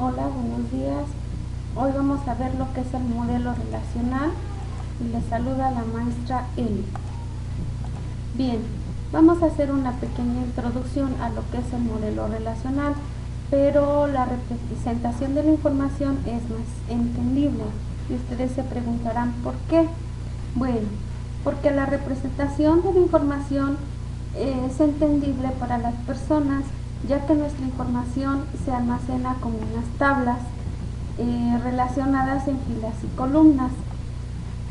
Hola, buenos días. Hoy vamos a ver lo que es el modelo relacional y les saluda la maestra Eli. Bien, vamos a hacer una pequeña introducción a lo que es el modelo relacional, pero la representación de la información es más entendible y ustedes se preguntarán ¿por qué? Bueno, porque la representación de la información es entendible para las personas, ya que nuestra información se almacena como unas tablas relacionadas en filas y columnas.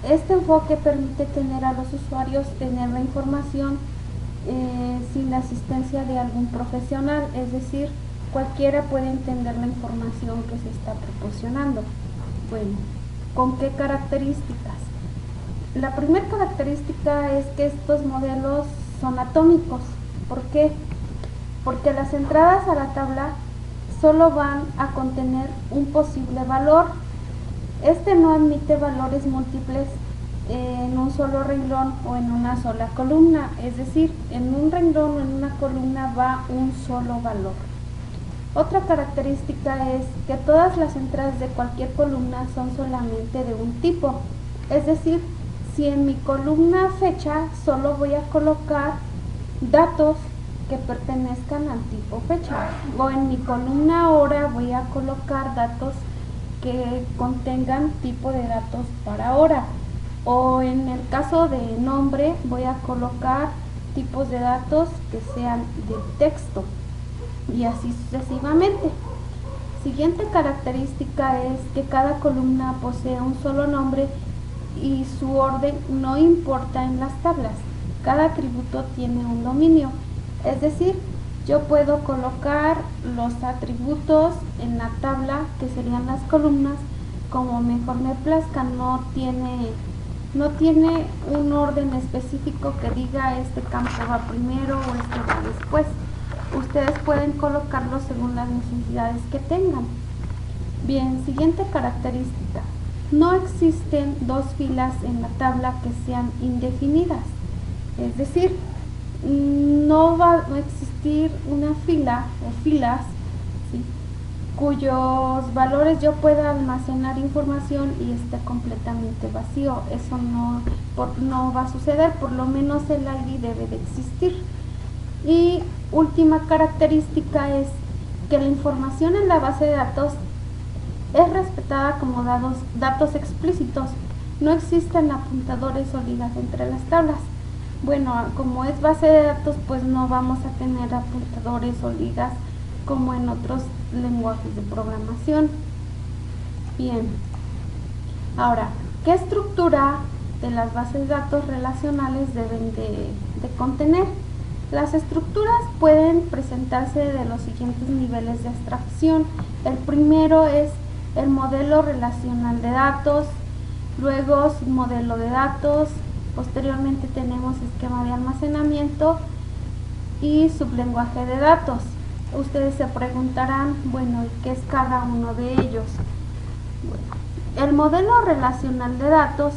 Este enfoque permite tener a los usuarios tener la información sin la asistencia de algún profesional, es decir, cualquiera puede entender la información que se está proporcionando. Bueno, ¿con qué características? La primera característica es que estos modelos son atómicos. ¿Por qué? Porque las entradas a la tabla solo van a contener un posible valor. Este no admite valores múltiples en un solo renglón o en una sola columna, es decir, en un renglón o en una columna va un solo valor. Otra característica es que todas las entradas de cualquier columna son solamente de un tipo, es decir, si en mi columna fecha solo voy a colocar datos que pertenezcan al tipo fecha, o en mi columna hora voy a colocar datos que contengan tipo de datos para hora, o en el caso de nombre voy a colocar tipos de datos que sean de texto y así sucesivamente. Siguiente característica es que cada columna posee un solo nombre y su orden no importa en las tablas. Cada atributo tiene un dominio, es decir, yo puedo colocar los atributos en la tabla, que serían las columnas, como mejor me plazca. No tiene un orden específico que diga este campo va primero o este va después. Ustedes pueden colocarlo según las necesidades que tengan. Bien, siguiente característica. No existen dos filas en la tabla que sean indefinidas. Es decir, no va a existir una fila o filas, ¿sí?, cuyos valores yo pueda almacenar información y esté completamente vacío. Eso no va a suceder, por lo menos el ID debe de existir. Y última característica es que la información en la base de datos es respetada como datos explícitos. No existen apuntadores o ligas entre las tablas. Bueno, como es base de datos, pues no vamos a tener apuntadores o ligas como en otros lenguajes de programación. Bien, ahora, ¿qué estructura de las bases de datos relacionales deben de contener? Las estructuras pueden presentarse de los siguientes niveles de abstracción. El primero es el modelo relacional de datos, luego submodelo de datos, posteriormente tenemos esquema de almacenamiento y sublenguaje de datos. Ustedes se preguntarán, bueno, ¿qué es cada uno de ellos? Bueno, el modelo relacional de datos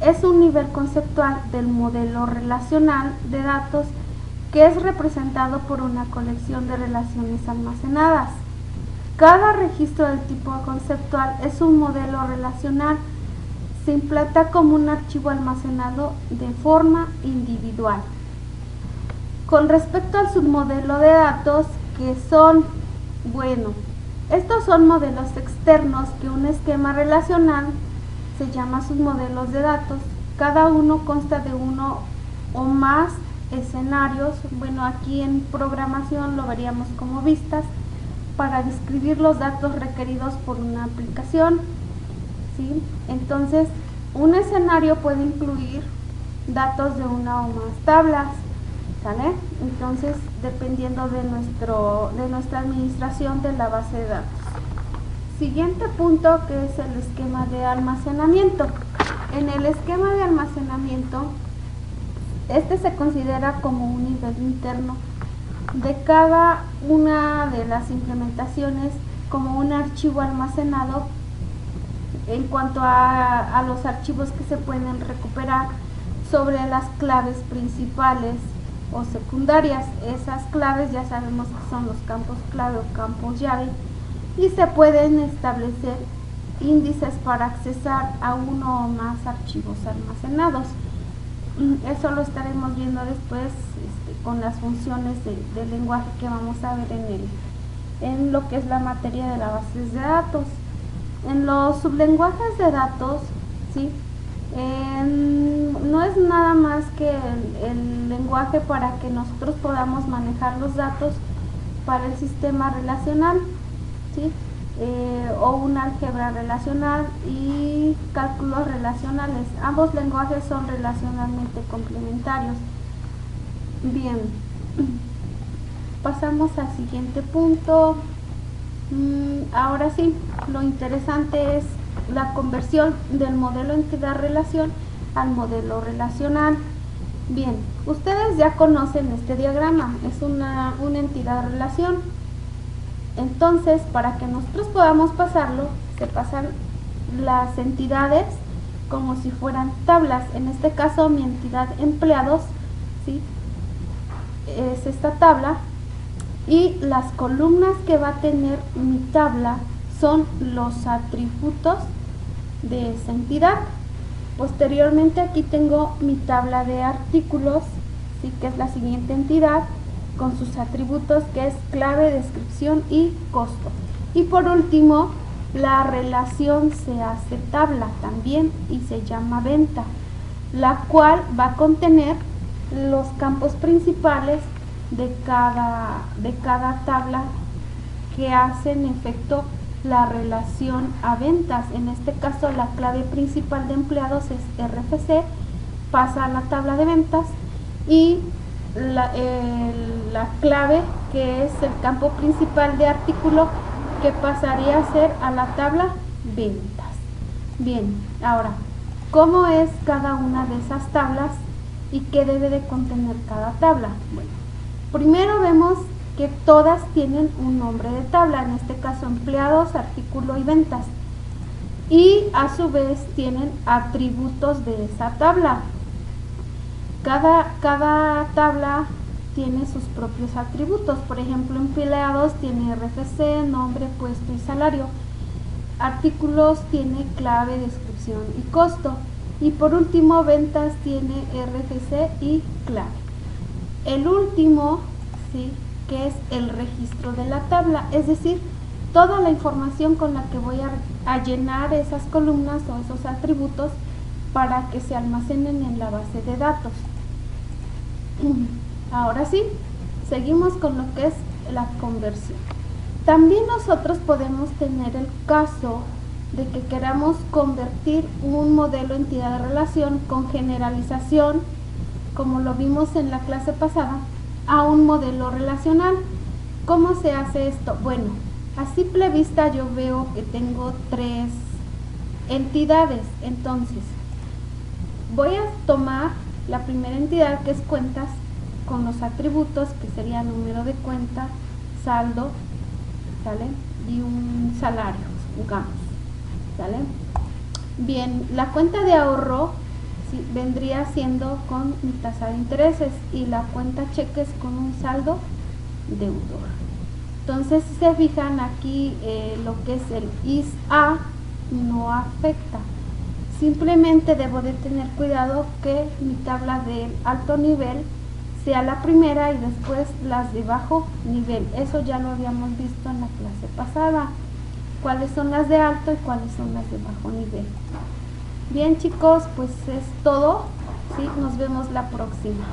es un nivel conceptual del modelo relacional de datos que es representado por una colección de relaciones almacenadas. Cada registro del tipo conceptual es un modelo relacional. Se implanta como un archivo almacenado de forma individual. Con respecto al submodelo de datos, que son, bueno, estos son modelos externos que un esquema relacional se llama submodelos de datos. Cada uno consta de uno o más escenarios. Bueno, aquí en programación lo veríamos como vistas para describir los datos requeridos por una aplicación, ¿sí? Entonces, un escenario puede incluir datos de una o más tablas, ¿sale? Entonces, dependiendo de nuestra administración de la base de datos. Siguiente punto, que es el esquema de almacenamiento. En el esquema de almacenamiento, este se considera como un nivel interno de cada una de las implementaciones, como un archivo almacenado en cuanto a los archivos que se pueden recuperar sobre las claves principales o secundarias. Esas claves ya sabemos que son los campos clave o campos llave, y se pueden establecer índices para accesar a uno o más archivos almacenados. Eso lo estaremos viendo después con las funciones del lenguaje que vamos a ver en lo que es la materia de las bases de datos. En los sublenguajes de datos, ¿sí? No es nada más que el lenguaje para que nosotros podamos manejar los datos para el sistema relacional, ¿sí? O un álgebra relacional y cálculos relacionales. Ambos lenguajes son relacionalmente complementarios. Bien, pasamos al siguiente punto. Ahora sí, lo interesante es la conversión del modelo entidad-relación al modelo relacional. Bien, ustedes ya conocen este diagrama, es una entidad-relación. Entonces, para que nosotros podamos pasarlo, se pasan las entidades como si fueran tablas. En este caso, mi entidad empleados, ¿sí?, es esta tabla, y las columnas que va a tener mi tabla son los atributos de esa entidad. Posteriormente aquí tengo mi tabla de artículos, ¿sí?, que es la siguiente entidad, con sus atributos, que es clave, descripción y costo. Y por último, la relación se hace tabla también y se llama venta, la cual va a contener los campos principales de cada tabla que hacen efecto la relación a ventas. En este caso, la clave principal de empleados es RFC, pasa a la tabla de ventas, y la clave, que es el campo principal de artículo, que pasaría a ser a la tabla ventas. Bien, ahora, ¿cómo es cada una de esas tablas y qué debe de contener cada tabla? Bueno, primero vemos que todas tienen un nombre de tabla, en este caso empleados, artículo y ventas, y a su vez tienen atributos de esa tabla. Cada tabla tiene sus propios atributos. Por ejemplo, empleados tiene RFC, nombre, puesto y salario. Artículos tiene clave, descripción y costo. Y por último, ventas tiene RFC y clave. El último, ¿sí?, que es el registro de la tabla, es decir, toda la información con la que voy a llenar esas columnas o esos atributos para que se almacenen en la base de datos. Ahora sí, seguimos con lo que es la conversión. También nosotros podemos tener el caso de que queramos convertir un modelo entidad de relación con generalización, como lo vimos en la clase pasada, a un modelo relacional. ¿Cómo se hace esto? Bueno, a simple vista yo veo que tengo tres entidades. Entonces, voy a tomar la primera entidad, que es cuentas, con los atributos que sería número de cuenta, saldo, ¿sale?, y un salario, digamos, ¿sale? Bien, la cuenta de ahorro, ¿sí?, vendría siendo con mi tasa de intereses, y la cuenta cheques con un saldo deudor. Entonces, si se fijan aquí, lo que es el IS-A no afecta. Simplemente debo de tener cuidado que mi tabla de alto nivel sea la primera y después las de bajo nivel. Eso ya lo habíamos visto en la clase pasada. Cuáles son las de alto y cuáles son las de bajo nivel. Bien, chicos, pues es todo. Sí, nos vemos la próxima.